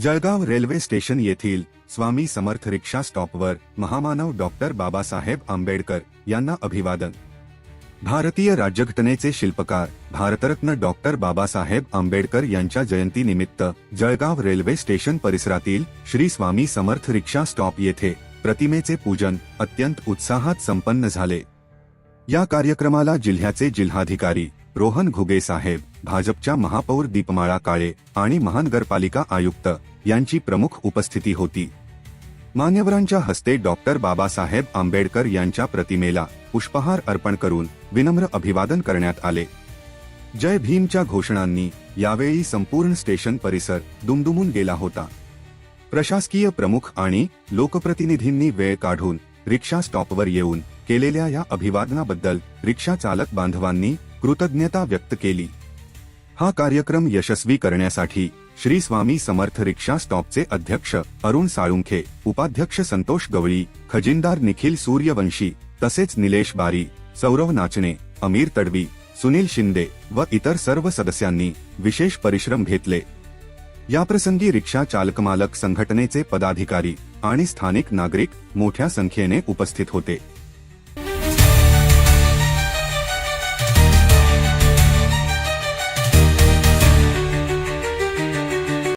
Jalgaon railway station येथील स्वामी समर्थ रिक्षा स्टॉपवर महामानव doctor Babasaheb Ambedkar यांना अभिवादन। भारतीय राज्यघटनेचे शिल्पकार भारतरत्न डॉक्टर बाबासाहेब आंबेडकर यांच्या जयंतीनिमित्त जळगाव रेल्वे स्टेशन परिसरातील श्री स्वामी समर्थ रिक्षा स्टॉप येथे प्रतिमेचे पूजन अत्यंत उत्साहात संपन्न झाले। या कार्यक्रमाला जिल्ह्याचे जिल्हाधिकारी रोहन घुगे साहेब, भाजपच्या महापौर दीपमाळा काळे आणि महानगरपालिका आयुक्त यांची प्रमुख उपस्थिती होती। मान्यवरांच्या हस्ते डॉक्टर बाबासाहेब आंबेडकर यांच्या प्रतिमेला पुष्पहार अर्पण करून विनम्र अभिवादन करण्यात आले। जय भीमच्या घोषणांनी यावेळी संपूर्ण स्टेशन परिसर दुमदुमून गेला होता। प्रशासकीय प्रमुख आणि लोकप्रतिनिधींनी वेळ काढून रिक्षा स्टॉपवर येऊन केलेल्या या अभिवादनाबद्दल रिक्षा चालक बांधवांनी कृतज्ञता व्यक्त केली। हा कार्यक्रम यशस्वी करण्यासाठी श्री स्वामी समर्थ रिक्षा स्टॉपचे अध्यक्ष अरुण साळुंखे, उपाध्यक्ष संतोष गवळी, खजिनदार निखिल सूर्यवंशी तसेच निलेश बारी, सौरव नाचणे, अमीर तडवी, सुनील शिंदे व इतर सर्व सदस्यांनी विशेष परिश्रम घेतले। याप्रसंगी रिक्षा चालक मालक संघटनेचे पदाधिकारी आणि स्थानिक नागरिक मोठ्या संख्येने उपस्थित होते।